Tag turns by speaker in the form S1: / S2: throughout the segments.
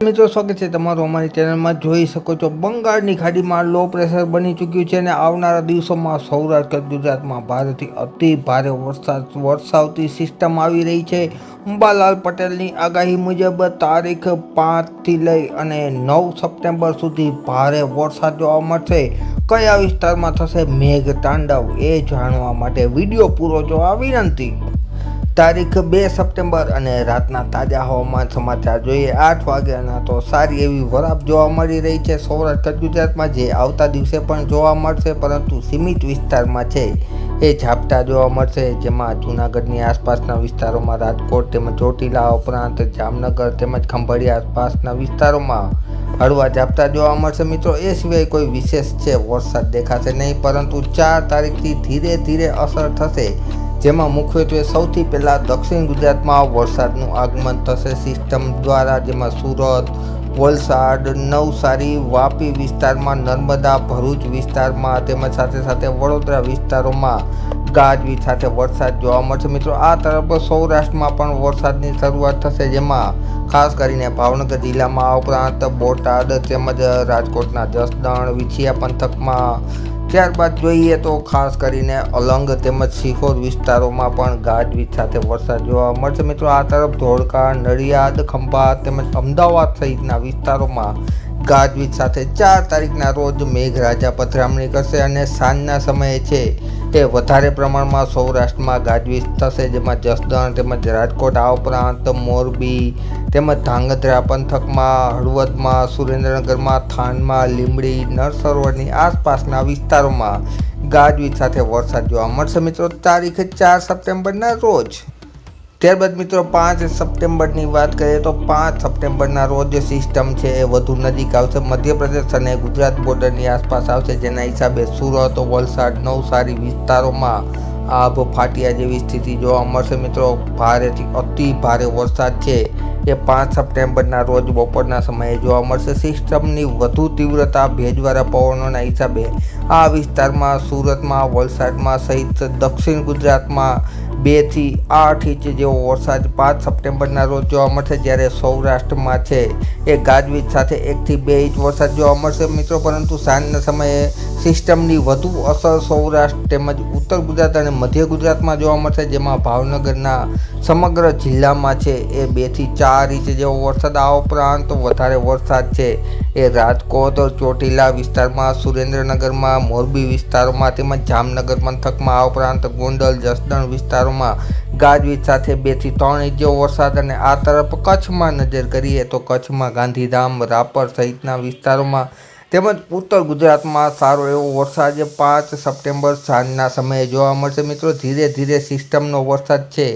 S1: મિત્રો સ્વાગત છે તમારું અમારી ચેનલમાં। જોઈ શકો છો બંગાળની ખાડીમાં લો પ્રેશર બની ચૂક્યું છે અને આવનારા દિવસોમાં સૌરાષ્ટ્ર ગુજરાતમાં ભારેથી અતિ ભારે વરસાદ વરસાવતી સિસ્ટમ આવી રહી છે। અંબાલાલ પટેલની આગાહી મુજબ તારીખ 5થી લઈ અને 9 સપ્ટેમ્બર સુધી ભારે વરસાદ જોવા મળશે। કયા વિસ્તારમાં થશે મેઘ તાંડવ એ જાણવા માટે વિડીયો પૂરો જોવા વિનંતી। તારીખ 2 સપ્ટેમ્બર અને રાતના તાજા હવામાન સમાચાર જોઈએ। 8 વાગ્યાના તો સારી એવી વરાપ જોવા મળી રહી છે સૌરાષ્ટ્ર ગુજરાતમાં, જે આવતા દિવસે પણ જોવા મળશે, પરંતુ સીમિત વિસ્તારમાં છે એ ઝાપટા જોવા મળશે, જેમાં જૂનાગઢની આસપાસના વિસ્તારોમાં, રાજકોટ તેમજ ચોટીલા ઉપરાંત જામનગર તેમજ ખંભાળિયા આસપાસના વિસ્તારોમાં હળવા ઝાપટા જોવા મળશે। મિત્રો એ સિવાય કોઈ વિશેષ છે વરસાદ દેખાશે નહીં, પરંતુ 4 તારીખથી ધીરે ધીરે અસર થશે, જેમાં મુખ્યત્વે સૌથી પહેલાં દક્ષિણ ગુજરાતમાં વરસાદનું આગમન થશે સિસ્ટમ દ્વારા, જેમાં સુરત, વલસાડ, નવસારી, વાપી વિસ્તારમાં, નર્મદા, ભરૂચ વિસ્તારમાં તેમજ સાથે સાથે વડોદરા વિસ્તારોમાં ગાજવીજ સાથે વરસાદ જોવા મળશે। મિત્રો આ તરફ સૌરાષ્ટ્રમાં પણ વરસાદની શરૂઆત થશે, જેમાં ખાસ કરીને ભાવનગર જિલ્લામાં ઉપરાંત બોટાદ તેમજ રાજકોટના જસદણ, વિછિયા પંથકમાં, ત્યારબાદ જોઈએ તો ખાસ કરીને અલંગ તેમજ સિહોર વિસ્તારોમાં પણ ગાજવીજ સાથે વરસાદ જોવા મળશે। મિત્રો આ તરફ ધોળકા, નડિયાદ, ખંભાત તેમજ અમદાવાદ સહિતના વિસ્તારોમાં ગાજવીજ સાથે 4 તારીખના રોજ મેઘરાજા પધરામણી કરશે અને સાંજના સમયે છે એ વધારે પ્રમાણમાં સૌરાષ્ટ્રમાં ગાજવીજ થશે, જેમાં જસદણ તેમજ રાજકોટ, આ ઉપરાંત મોરબી તેમજ ધાંગધ્રા પંથકમાં, હળવદમાં, સુરેન્દ્રનગરમાં, થાનમાં, લીંબડી, નળસરોવરની આસપાસના વિસ્તારોમાં ગાજવીજ સાથે વરસાદ જોવા મળશે મિત્રો તારીખ 4 સપ્ટેમ્બરના રોજ। ત્યારબાદ મિત્રો 5 સપ્ટેમ્બરની વાત કરીએ તો 5 સપ્ટેમ્બરના રોજ સિસ્ટમ છે એ વધુ નજીક આવશે, મધ્યપ્રદેશ અને ગુજરાત બોર્ડરની આસપાસ આવશે, જેના હિસાબે સુરત, વલસાડ, નવસારી વિસ્તારોમાં આભ ફાટ્યા જેવી સ્થિતિ જોવા મળશે। મિત્રો ભારેથી અતિ ભારે વરસાદ છે એ 5 સપ્ટેમ્બરના રોજ બપોરના સમયે જોવા મળશે। સિસ્ટમની વધુ તીવ્રતા, ભેજવાળા પવનોના હિસાબે આ વિસ્તારમાં, સુરતમાં, વલસાડમાં સહિત દક્ષિણ ગુજરાતમાં 2 થી 8 ઇંચ જેવો વરસાદ 5 સપ્ટેમ્બરના રોજ જોવા મળશે, જ્યારે સૌરાષ્ટ્રમાં છે એ ગાજવીજ સાથે 1 થી 2 ઇંચ વરસાદ જોવા મળશે મિત્રો। પરંતુ સાંજના સમયે સિસ્ટમની વધુ અસર સૌરાષ્ટ્ર તેમજ ઉત્તર ગુજરાત અને મધ્ય ગુજરાતમાં જોવા મળશે, જેમાં ભાવનગરના સમગ્ર જિલ્લામાં છે એ 2 થી 4 ઇંચ જેવો વરસાદ, આ ઉપરાંત વધારે વરસાદ છે એ રાજકોટ, ચોટીલા વિસ્તારમાં, સુરેન્દ્રનગરમાં, મોરબી વિસ્તારોમાં તેમજ જામનગર પંથકમાં, આ ઉપરાંત ગોંડલ, જસદણ વિસ્તારોમાં ગાજવીજ સાથે 2 થી 3 ઇંચ જેવો વરસાદ। અને આ તરફ કચ્છમાં નજર કરીએ તો કચ્છમાં ગાંધીધામ, રાપર સહિતના વિસ્તારોમાં તેમજ ઉત્તર ગુજરાતમાં સારો એવો વરસાદ 5 સપ્ટેમ્બર સાંજના સમયે જોવા મળશે મિત્રો। ધીરે ધીરે સિસ્ટમનો વરસાદ છે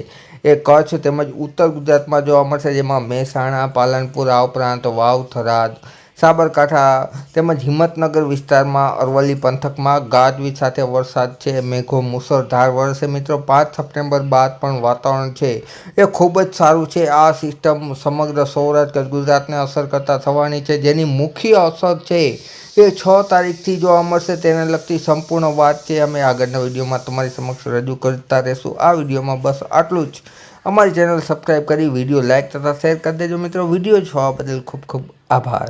S1: એ કચ્છ તેમજ ઉત્તર ગુજરાતમાં જોવા મળશે, જેમાં મહેસાણા, પાલનપુર, આ ઉપરાંત વાવ, થરાદ, સાબરકાંઠા તેમજ હિંમતનગર વિસ્તારમાં, અરવલ્લી પંથકમાં ગાજવીજ સાથે વરસાદ છે મેઘો મુસળધાર વરસે મિત્રો। 5 સપ્ટેમ્બર બાદ પણ વાતાવરણ છે એ ખૂબ જ સારું છે। આ સિસ્ટમ સમગ્ર સૌરાષ્ટ્ર ગુજરાતને અસર કરતા થવાની છે, જેની મુખ્ય અસર છે એ 6 તારીખથી જોવા મળશે। તેને લગતી સંપૂર્ણ વાત છે અમે આગળના વિડીયોમાં તમારી સમક્ષ રજૂ કરતા રહીશું। આ વિડીયોમાં બસ આટલું જ। અમારી ચેનલ સબસ્ક્રાઈબ કરી વિડીયો લાઇક તથા શેર કરી દેજો મિત્રો। વિડીયો જોવા બદલ ખૂબ ખૂબ આભાર।